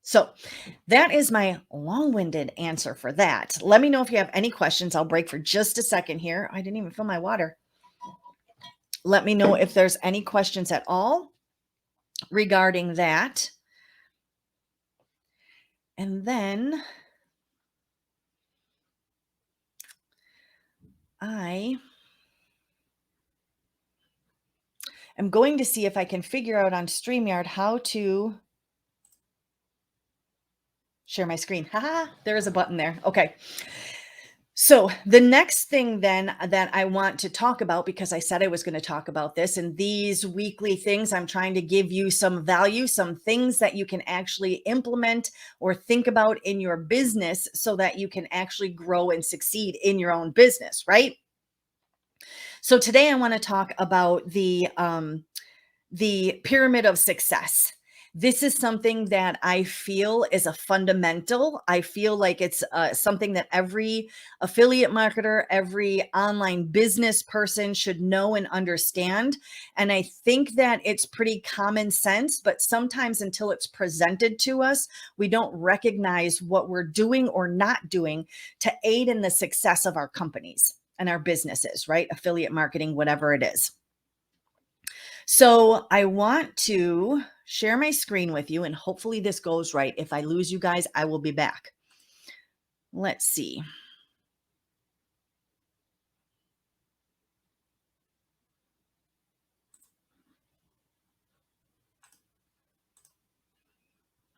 So that is my long-winded answer for that. Let me know if you have any questions. I'll break for just a second here. I didn't even fill my water. Let me know if there's any questions at all regarding that. And then I am going to see if I can figure out on StreamYard how to share my screen. Haha, there is a button there. Okay. So the next thing then that I want to talk about, because I said I was going to talk about this, and these weekly things, I'm trying to give you some value, some things that you can actually implement or think about in your business so that you can actually grow and succeed in your own business, right? So today I want to talk about the pyramid of success. This is something that I feel is a fundamental. I feel like it's something that every affiliate marketer, every online business person should know and understand. And I think that it's pretty common sense, but sometimes until it's presented to us, we don't recognize what we're doing or not doing to aid in the success of our companies and our businesses, right? Affiliate marketing, whatever it is. So I want to share my screen with you, and hopefully this goes right. If I lose you guys, I will be back. Let's see.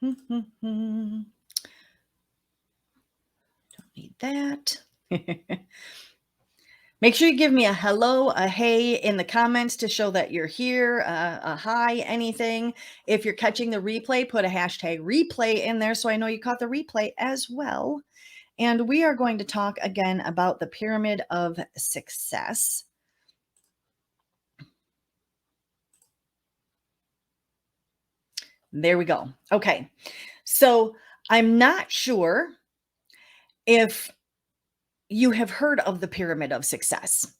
Don't need that. Make sure you give me a hello, a hey in the comments to show that you're here, a hi, anything. If you're catching the replay, put a hashtag replay in there so I know you caught the replay as well. And we are going to talk again about the pyramid of success. There we go. Okay. So I'm not sure if you have heard of the pyramid of success.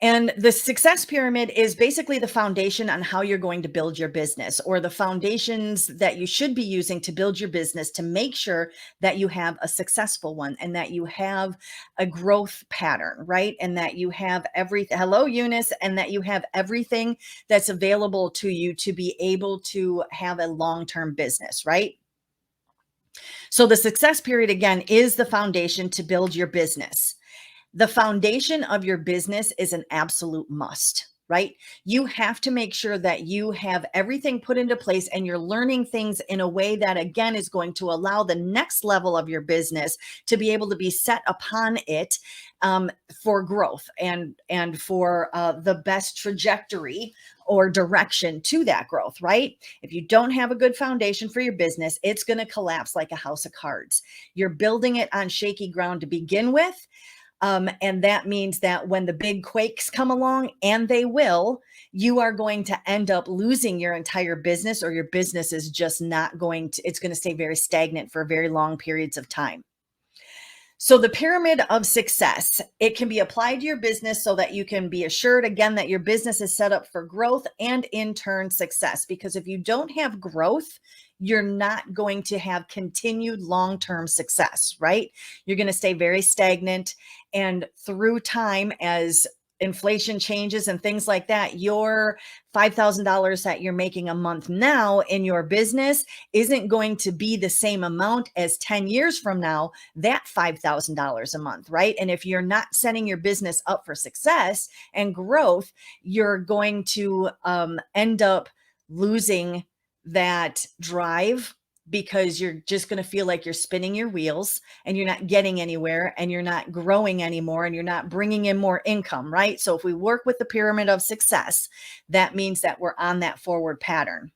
And the success pyramid is basically the foundation on how you're going to build your business, or the foundations that you should be using to build your business to make sure that you have a successful one and that you have a growth pattern, right? And that you have everything. Hello, Eunice, and that you have everything that's available to you to be able to have a long-term business, right? So the success period, again, is the foundation to build your business. The foundation of your business is an absolute must, right? You have to make sure that you have everything put into place and you're learning things in a way that, again, is going to allow the next level of your business to be able to be set upon it, for growth and for the best trajectory or direction to that growth, right? If you don't have a good foundation for your business, it's going to collapse like a house of cards. You're building it on shaky ground to begin with. And that means that when the big quakes come along, and they will, you are going to end up losing your entire business, or your business is just not going to, it's going to stay very stagnant for very long periods of time. So the pyramid of success, it can be applied to your business so that you can be assured again that your business is set up for growth and in turn success. Because if you don't have growth, you're not going to have continued long-term success, right? You're going to stay very stagnant. And through time, as inflation changes and things like that, your $5,000 that you're making a month now in your business isn't going to be the same amount as 10 years from now, that $5,000 a month, right? And if you're not setting your business up for success and growth, you're going to end up losing that drive, because you're just going to feel like you're spinning your wheels and you're not getting anywhere and you're not growing anymore and you're not bringing in more income, right? So if we work with the pyramid of success, that means that we're on that forward pattern.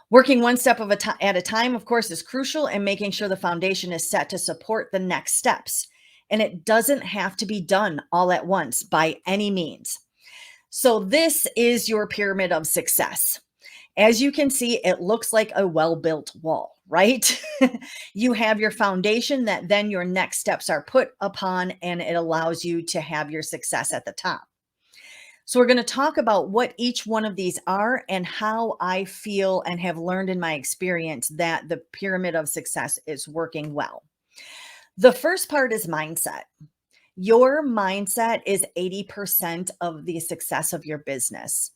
Working one step at a time, of course, is crucial, and making sure the foundation is set to support the next steps. And it doesn't have to be done all at once by any means. So this is your pyramid of success. As you can see, it looks like a well-built wall, right? You have your foundation that then your next steps are put upon, and it allows you to have your success at the top. So, we're going to talk about what each one of these are and how I feel and have learned in my experience that the pyramid of success is working well. The first part is mindset. Your mindset is 80% of the success of your business.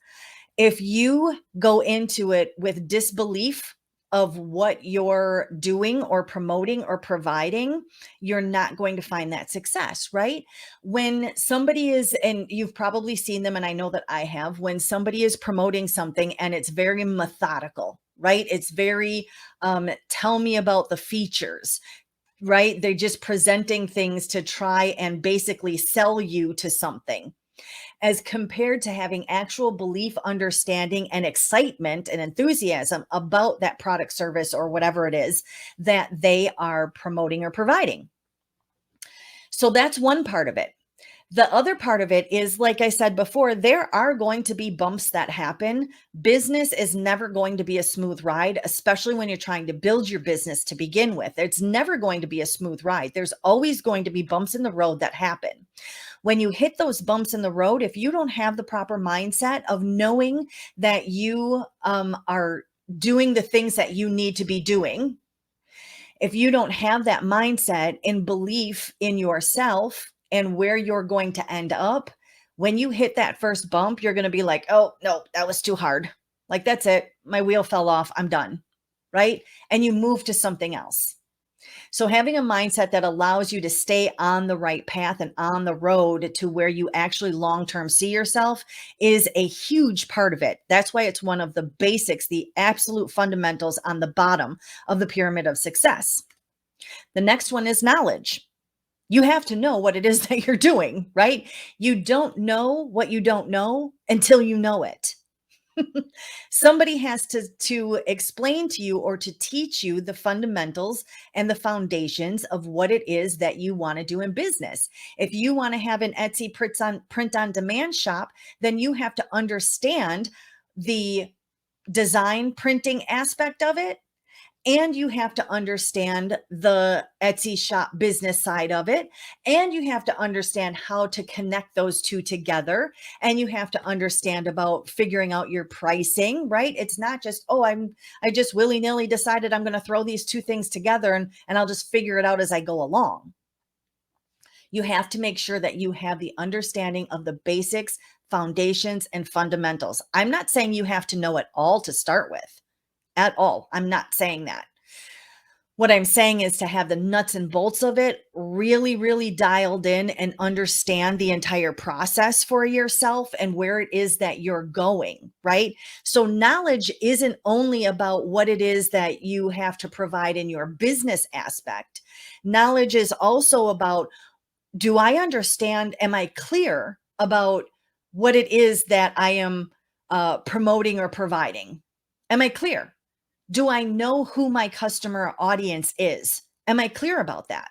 If you go into it with disbelief of what you're doing or promoting or providing, you're not going to find that success, right? When somebody is, and you've probably seen them, and I know that I have, when somebody is promoting something and it's very methodical, right? It's very, tell me about the features, right? They're just presenting things to try and basically sell you to something, as compared to having actual belief, understanding, and excitement and enthusiasm about that product, service, or whatever it is that they are promoting or providing. So that's one part of it. The other part of it is, like I said before, there are going to be bumps that happen. Business is never going to be a smooth ride, especially when you're trying to build your business to begin with. It's never going to be a smooth ride. There's always going to be bumps in the road that happen. When you hit those bumps in the road, if you don't have the proper mindset of knowing that you are doing the things that you need to be doing, if you don't have that mindset and belief in yourself and where you're going to end up, when you hit that first bump, you're going to be like, oh, no, that was too hard. Like, that's it. My wheel fell off. I'm done. Right. And you move to something else. So having a mindset that allows you to stay on the right path and on the road to where you actually long-term see yourself is a huge part of it. That's why it's one of the basics, the absolute fundamentals on the bottom of the pyramid of success. The next one is knowledge. You have to know what it is that you're doing, right? You don't know what you don't know until you know it. Somebody has to explain to you or to teach you the fundamentals and the foundations of what it is that you want to do in business. If you want to have an Etsy print on demand shop, then you have to understand the design printing aspect of it, and you have to understand the Etsy shop business side of it. And you have to understand how to connect those two together. And you have to understand about figuring out your pricing, right? It's not just, oh, I just willy-nilly decided I'm going to throw these two things together and I'll just figure it out as I go along. You have to make sure that you have the understanding of the basics, foundations, and fundamentals. I'm not saying you have to know it all to start with. At all. I'm not saying that. What I'm saying is to have the nuts and bolts of it really, really dialed in and understand the entire process for yourself and where it is that you're going, right? So knowledge isn't only about what it is that you have to provide in your business aspect. Knowledge is also about, do I understand? Am I clear about what it is that I am promoting or providing? Am I clear? Do I know who my customer audience is? Am I clear about that?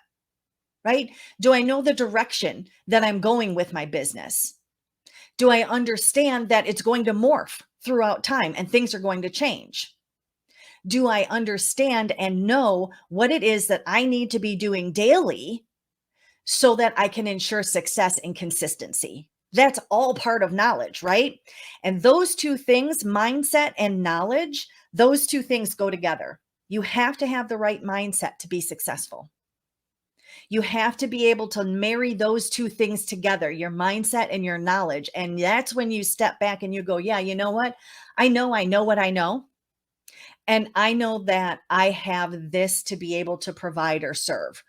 Right? Do I know the direction that I'm going with my business? Do I understand that it's going to morph throughout time and things are going to change? Do I understand and know what it is that I need to be doing daily so that I can ensure success and consistency? That's all part of knowledge, right? And those two things, mindset and knowledge, those two things go together. You have to have the right mindset to be successful. You have to be able to marry those two things together, your mindset and your knowledge. And that's when you step back and you go, yeah, you know what? I know what I know. And I know that I have this to be able to provide or serve.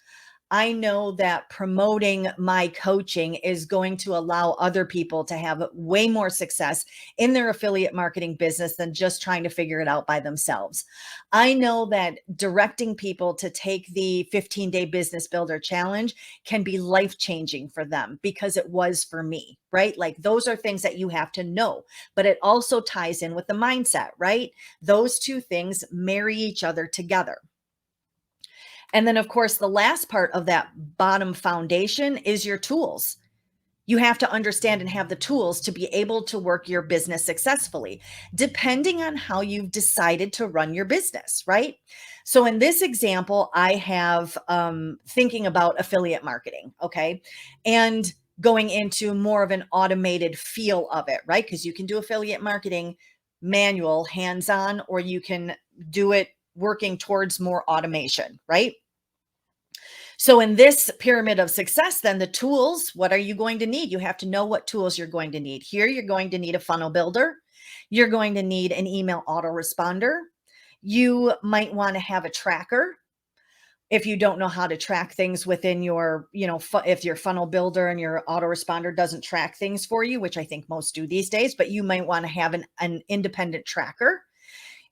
I know that promoting my coaching is going to allow other people to have way more success in their affiliate marketing business than just trying to figure it out by themselves. I know that directing people to take the 15-day business builder challenge can be life-changing for them because it was for me, right? Like, those are things that you have to know, but it also ties in with the mindset, right? Those two things marry each other together. And then, of course, the last part of that bottom foundation is your tools. You have to understand and have the tools to be able to work your business successfully, depending on how you've decided to run your business, right? So in this example, I have thinking about affiliate marketing, okay? And going into more of an automated feel of it, right? Because you can do affiliate marketing manual, hands on, or you can do it working towards more automation, right? So, in this pyramid of success, then the tools, what are you going to need? You have to know what tools you're going to need. Here, you're going to need a funnel builder. You're going to need an email autoresponder. You might want to have a tracker if you don't know how to track things within your, if your funnel builder and your autoresponder doesn't track things for you, which I think most do these days, but you might want to have an independent tracker.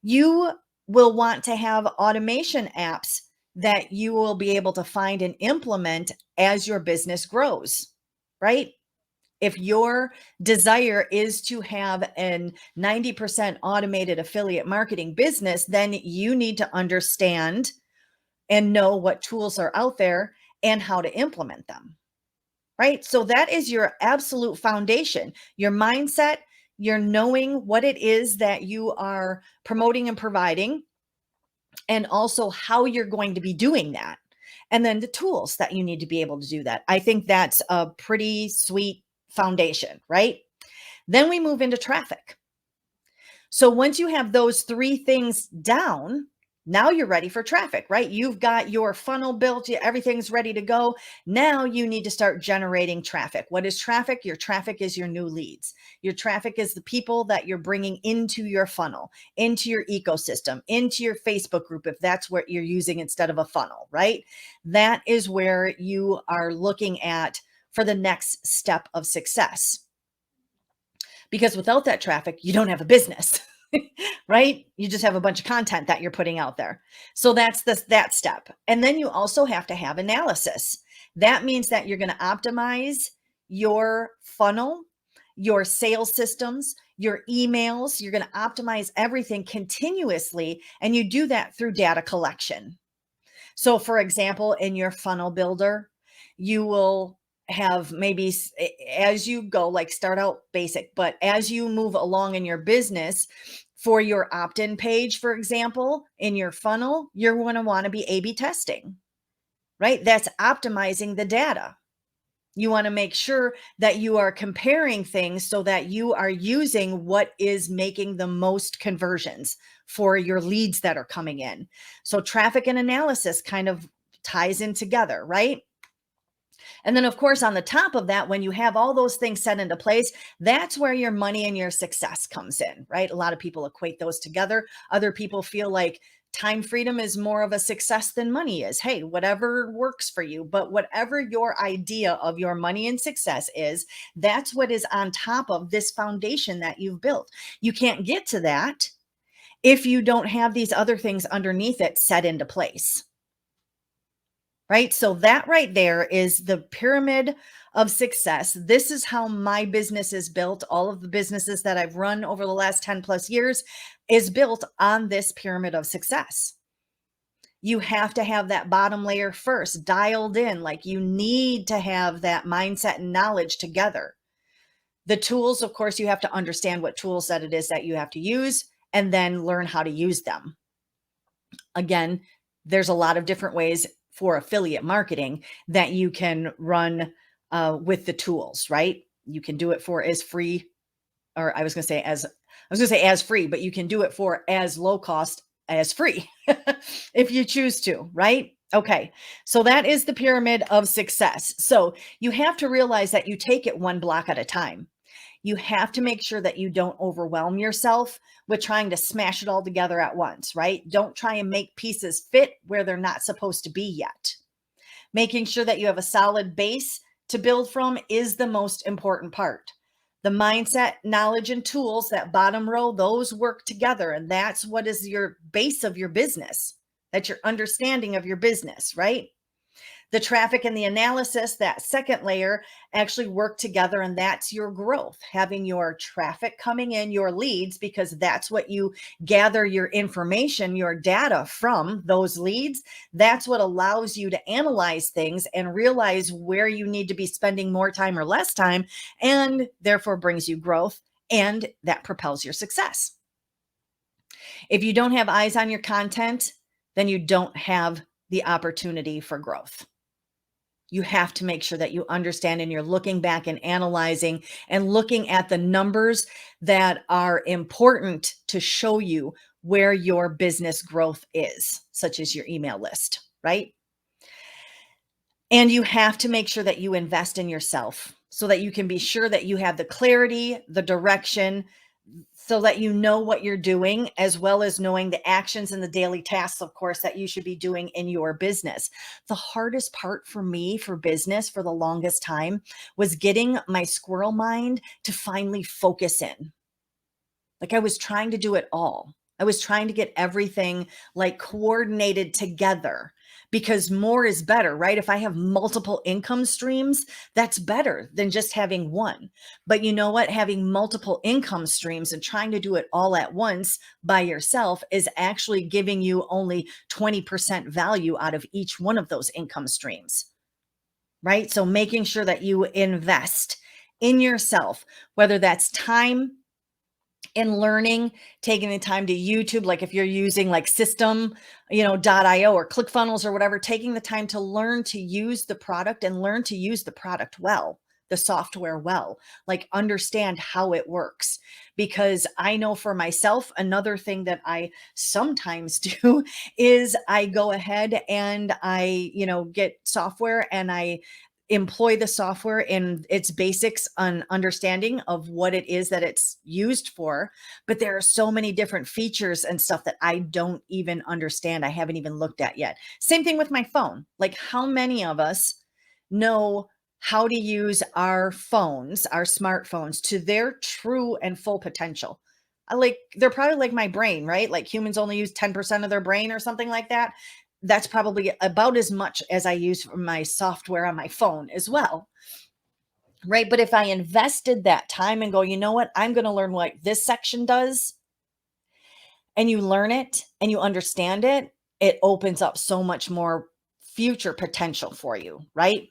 You will want to have automation apps that you will be able to find and implement as your business grows, right? If your desire is to have an 90% automated affiliate marketing business, then you need to understand and know what tools are out there and how to implement them, right? So that is your absolute foundation, your mindset, you're knowing what it is that you are promoting and providing, and also how you're going to be doing that. And then the tools that you need to be able to do that. I think that's a pretty sweet foundation, right? Then we move into traffic. So once you have those three things down, now you're ready for traffic, right? You've got your funnel built, everything's ready to go. Now you need to start generating traffic. What is traffic? Your traffic is your new leads. Your traffic is the people that you're bringing into your funnel, into your ecosystem, into your Facebook group, if that's what you're using instead of a funnel, right? That is where you are looking at for the next step of success. Because without that traffic, you don't have a business, right? You just have a bunch of content that you're putting out there. So that's that step. And then you also have to have analysis. That means that you're going to optimize your funnel, your sales systems, your emails. You're going to optimize everything continuously. And you do that through data collection. So, for example, in your funnel builder, you will have maybe as you go, like start out basic, but as you move along in your business, for your opt in page, for example, in your funnel, you're going to want to be A/B testing, right? That's optimizing the data. You want to make sure that you are comparing things so that you are using what is making the most conversions for your leads that are coming in. So traffic and analysis kind of ties in together, right? And then, of course, on the top of that, when you have all those things set into place, that's where your money and your success comes in, right? A lot of people equate those together. Other people feel like time freedom is more of a success than money is. Hey, whatever works for you, but whatever your idea of your money and success is, that's what is on top of this foundation that you've built. You can't get to that if you don't have these other things underneath it set into place. Right? So that right there is the pyramid of success. This is how my business is built. All of the businesses that I've run over the last 10 plus years is built on this pyramid of success. You have to have that bottom layer first dialed in. Like you need to have that mindset and knowledge together. The tools, of course, you have to understand what tools that it is that you have to use and then learn how to use them. Again, there's a lot of different ways for affiliate marketing that you can run with the tools, right? You can do it for as free, or I was going to say as free, but you can do it for as low cost as free if you choose to, right? Okay. So that is the pyramid of success. So you have to realize that you take it one block at a time. You have to make sure that you don't overwhelm yourself with trying to smash it all together at once, right? Don't try and make pieces fit where they're not supposed to be yet. Making sure that you have a solid base to build from is the most important part. The mindset, knowledge, and tools, that bottom row, those work together. And that's what is your base of your business. That's your understanding of your business, right? The traffic and the analysis, that second layer, actually work together, and that's your growth. Having your traffic coming in, your leads, because that's what you gather your information, your data from those leads. That's what allows you to analyze things and realize where you need to be spending more time or less time, and therefore brings you growth, and that propels your success. If you don't have eyes on your content, then you don't have the opportunity for growth. You have to make sure that you understand and you're looking back and analyzing and looking at the numbers that are important to show you where your business growth is, such as your email list, right? And you have to make sure that you invest in yourself so that you can be sure that you have the clarity, the direction, so that you know what you're doing, as well as knowing the actions and the daily tasks, of course, that you should be doing in your business. The hardest part for me for business for the longest time was getting my squirrel mind to finally focus in. Like I was trying to do it all. I was trying to get everything like coordinated together because more is better, right? If I have multiple income streams, that's better than just having one. But you know what? Having multiple income streams and trying to do it all at once by yourself is actually giving you only 20% value out of each one of those income streams, right? So making sure that you invest in yourself, whether that's time, in learning, taking the time to YouTube, like if you're using like system, .io or ClickFunnels or whatever, taking the time to learn to use the product and learn to use the product well, the software well, like understand how it works. Because I know for myself, another thing that I sometimes do is I go ahead and I, get software and I employ the software in its basics on understanding of what it is that it's used for. But there are so many different features and stuff that I don't even understand. I haven't even looked at yet. Same thing with my phone. Like how many of us know how to use our phones, our smartphones to their true and full potential? They're probably like my brain, right? Like humans only use 10% of their brain or something like that. That's probably about as much as I use for my software on my phone as well. Right. But if I invested that time and go, you know what, I'm going to learn what this section does, and you learn it and you understand it, it opens up so much more future potential for you. Right.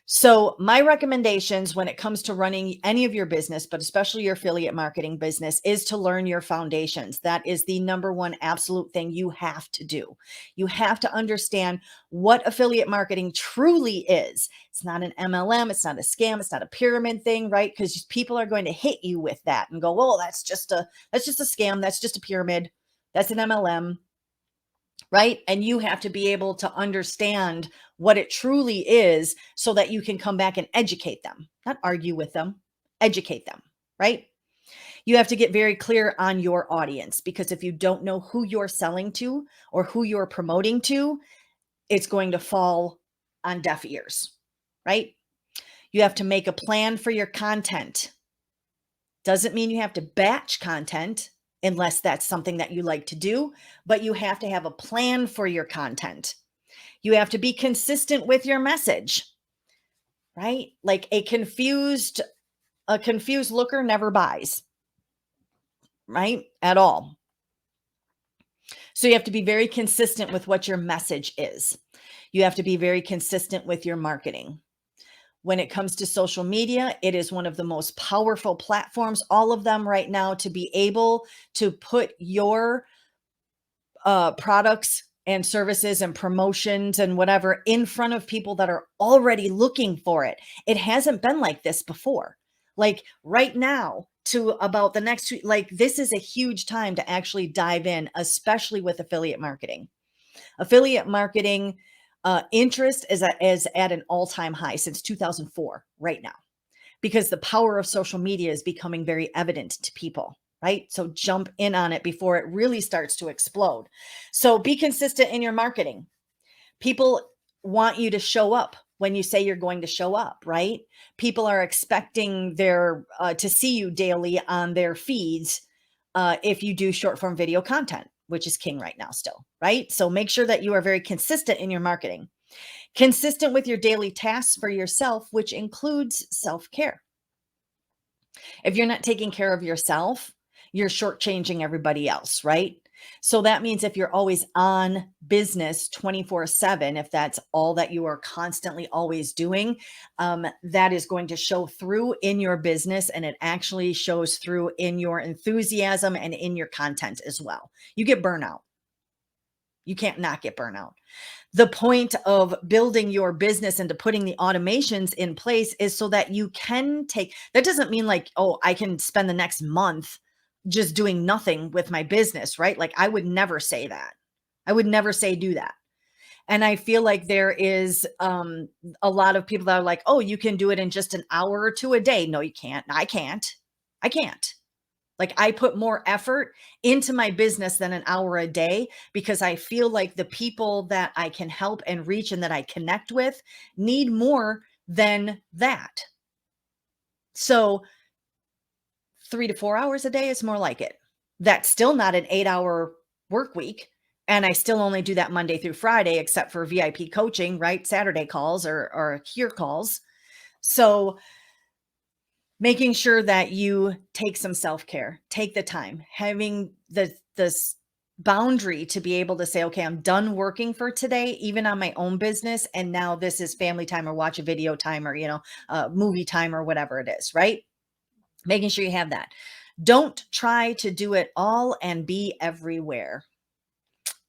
So my recommendations when it comes to running any of your business, but especially your affiliate marketing business, is to learn your foundations. That is the number one absolute thing you have to do. You have to understand what affiliate marketing truly is. It's not an MLM. It's not a scam. It's not a pyramid thing, right? Because people are going to hit you with that and go, "Well, that's just a scam. That's just a pyramid. That's an MLM." Right? And you have to be able to understand what it truly is so that you can come back and educate them, not argue with them, educate them, right? You have to get very clear on your audience, because if you don't know who you're selling to or who you're promoting to, it's going to fall on deaf ears, right? You have to make a plan for your content. Doesn't mean you have to batch content unless that's something that you like to do, but you have to have a plan for your content. You have to be consistent with your message, right? Like a confused looker never buys, right? At all. So you have to be very consistent with what your message is. You have to be very consistent with your marketing. When it comes to social media, it is one of the most powerful platforms, all of them right now, to be able to put your products and services and promotions and whatever in front of people that are already looking for it. It hasn't been like this before. Like right now to about the next week, like this is a huge time to actually dive in, especially with affiliate marketing. Affiliate marketing interest is at an all-time high since 2004 right now, because the power of social media is becoming very evident to people, right? So jump in on it before it really starts to explode. So be consistent in your marketing. People want you to show up when you say you're going to show up, right? People are expecting to see you daily on their feeds if you do short form video content, which is king right now still, right? So make sure that you are very consistent in your marketing. Consistent with your daily tasks for yourself, which includes self-care. If you're not taking care of yourself, you're shortchanging everybody else, right? So that means if you're always on business 24/7, if that's all that you are constantly always doing, that is going to show through in your business, and it actually shows through in your enthusiasm and in your content as well. You get burnout. You can't not get burnout. The point of building your business and to putting the automations in place is so that you can take that doesn't mean like, oh, I can spend the next month just doing nothing with my business, right? Like I would never say that. I would never say do that. And I feel like there is a lot of people that are like, oh, you can do it in just an hour or two a day. No, you can't. I can't. I can't. Like I put more effort into my business than an hour a day because I feel like the people that I can help and reach and that I connect with need more than that. So 3 to 4 hours a day is more like it. That's still not an 8 hour work week. And I still only do that Monday through Friday, except for VIP coaching, right? Saturday calls or here calls. So making sure that you take some self-care, take the time, having the boundary to be able to say, okay, I'm done working for today, even on my own business. And now this is family time or watch a video time or, movie time or whatever it is, right? Making sure you have that. Don't try to do it all and be everywhere.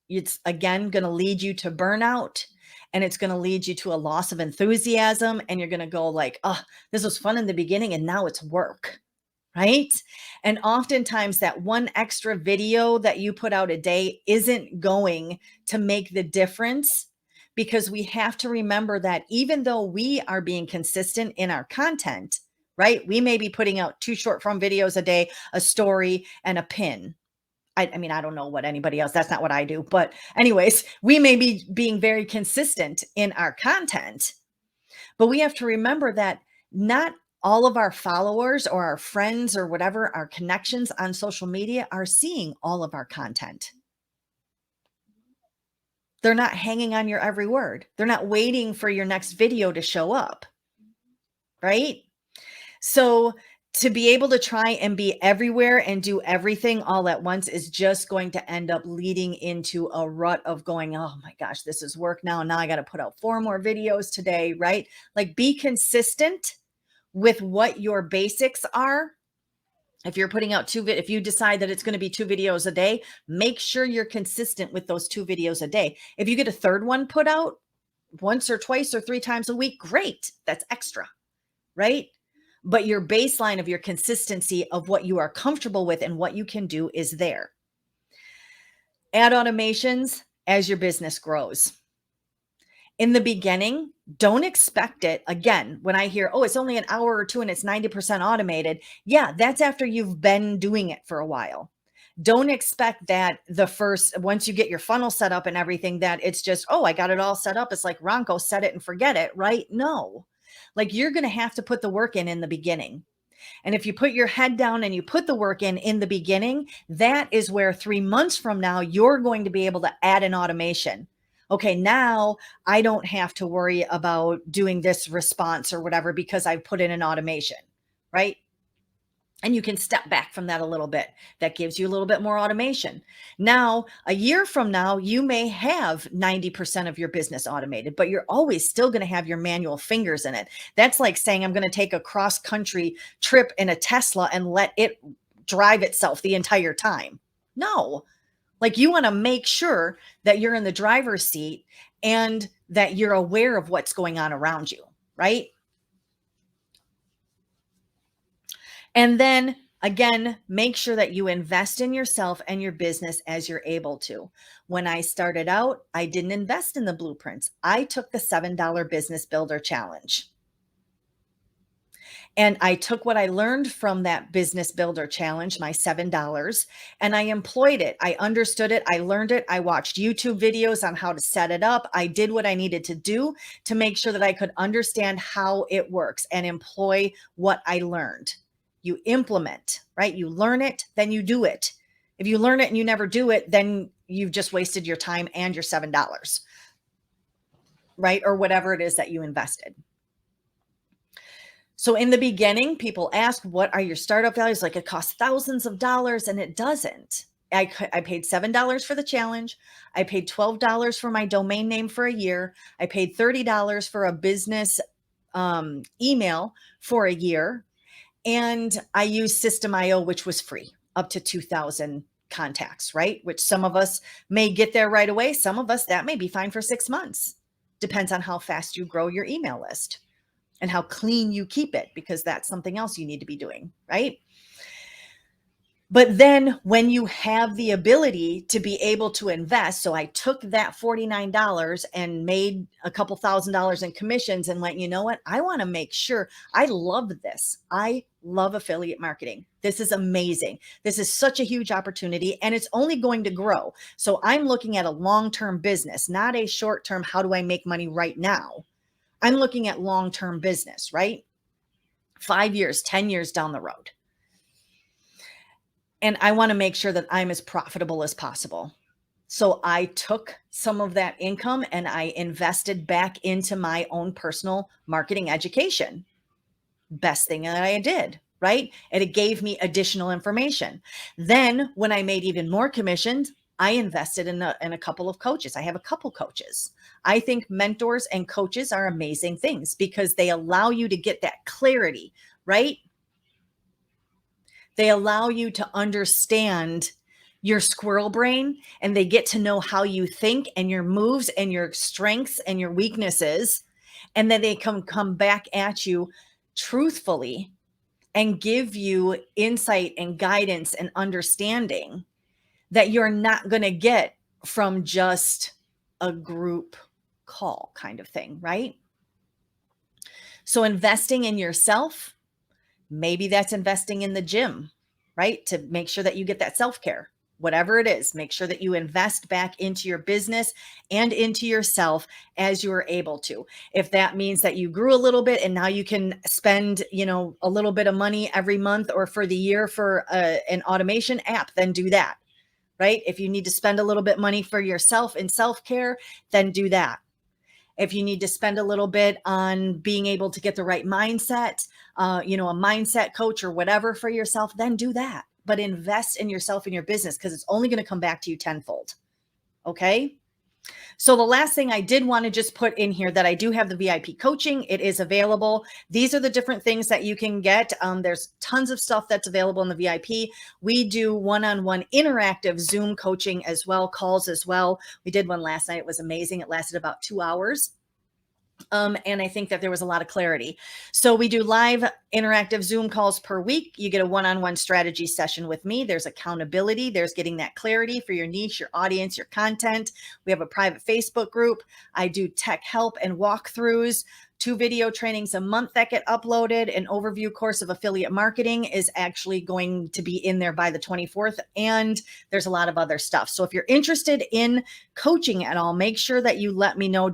It's again going to lead you to burnout and it's going to lead you to a loss of enthusiasm. And you're going to go like, oh, this was fun in the beginning and now it's work. Right. And oftentimes that one extra video that you put out a day isn't going to make the difference because we have to remember that even though we are being consistent in our content, right? We may be putting out 2 short form videos a day, a story and a pin. I mean, I don't know what anybody else, that's not what I do. But anyways, we may be being very consistent in our content, but we have to remember that not all of our followers or our friends or whatever, our connections on social media are seeing all of our content. They're not hanging on your every word. They're not waiting for your next video to show up, right? So to be able to try and be everywhere and do everything all at once is just going to end up leading into a rut of going, oh my gosh, this is work now. Now I got to put out 4 more videos today, right? Like be consistent with what your basics are. If you're putting out if you decide that it's going to be 2 videos a day, make sure you're consistent with those 2 videos a day. If you get a third one put out once or twice or 3 times a week, great. That's extra, right? But your baseline of your consistency of what you are comfortable with and what you can do is there. Add automations as your business grows. In the beginning, don't expect it. Again, when I hear, oh, it's only an hour or 2 and it's 90% automated. Yeah, that's after you've been doing it for a while. Don't expect that once you get your funnel set up and everything, that it's just, oh, I got it all set up. It's like Ronco, set it and forget it, right? No. Like you're going to have to put the work in the beginning. And if you put your head down and you put the work in the beginning, that is where 3 months from now, you're going to be able to add an automation. Okay, now I don't have to worry about doing this response or whatever because I've put in an automation, right? And you can step back from that a little bit. That gives you a little bit more automation. Now, a year from now, you may have 90% of your business automated, but you're always still going to have your manual fingers in it. That's like saying, I'm going to take a cross country trip in a Tesla and let it drive itself the entire time. No, like you want to make sure that you're in the driver's seat and that you're aware of what's going on around you, right? And then again, make sure that you invest in yourself and your business as you're able to. When I started out, I didn't invest in the blueprints. I took the $7 Business Builder Challenge. And I took what I learned from that Business Builder Challenge, my $7, and I employed it. I understood it. I learned it. I watched YouTube videos on how to set it up. I did what I needed to do to make sure that I could understand how it works and employ what I learned. You implement, right? You learn it, then you do it. If you learn it and you never do it, then you've just wasted your time and your $7, right? Or whatever it is that you invested. So in the beginning, people ask, what are your startup values? Like it costs thousands of dollars and it doesn't. I paid $7 for the challenge. I paid $12 for my domain name for a year. I paid $30 for a business email for a year. And I used System.io, which was free, up to 2,000 contacts, right? Which some of us may get there right away. Some of us, that may be fine for 6 months. Depends on how fast you grow your email list and how clean you keep it, because that's something else you need to be doing, right? But then when you have the ability to be able to invest, so I took that $49 and made a couple $1,000s in commissions and went, you know what? I want to make sure. I love this. I love affiliate marketing. This is amazing. This is such a huge opportunity, and it's only going to grow. So I'm looking at a long-term business, not a short-term, how do I make money right now? I'm looking at long-term business, right? 5 years, 10 years down the road. And I want to make sure that I'm as profitable as possible. So I took some of that income and I invested back into my own personal marketing education. Best thing that I did, right? And it gave me additional information. Then when I made even more commissions, I invested in a couple of coaches. I have a couple coaches. I think mentors and coaches are amazing things because they allow you to get that clarity, right? They allow you to understand your squirrel brain, and they get to know how you think and your moves and your strengths and your weaknesses. And then they come back at you truthfully and give you insight and guidance and understanding that you're not going to get from just a group call kind of thing, right? So investing in yourself, maybe that's investing in the gym, right? To make sure that you get that self-care, whatever it is, make sure that you invest back into your business and into yourself as you are able to. If that means that you grew a little bit and now you can spend, a little bit of money every month or for the year for an automation app, then do that, right? If you need to spend a little bit money for yourself in self-care, then do that. If you need to spend a little bit on being able to get the right mindset, a mindset coach or whatever for yourself, then do that. But invest in yourself and your business because it's only going to come back to you tenfold. Okay. So the last thing I did want to just put in here that I do have the VIP coaching. It is available. These are the different things that you can get. There's tons of stuff that's available in the VIP. We do one-on-one interactive Zoom coaching as well, calls as well. We did one last night. It was amazing. It lasted about 2 hours. And I think that there was a lot of clarity. So we do live interactive Zoom calls per week. You get a one-on-one strategy session with me. There's accountability. There's getting that clarity for your niche, your audience, your content. We have a private Facebook group. I do tech help and walkthroughs. 2 video trainings a month that get uploaded. An overview course of affiliate marketing is actually going to be in there by the 24th. And there's a lot of other stuff. So if you're interested in coaching at all, make sure that you let me know.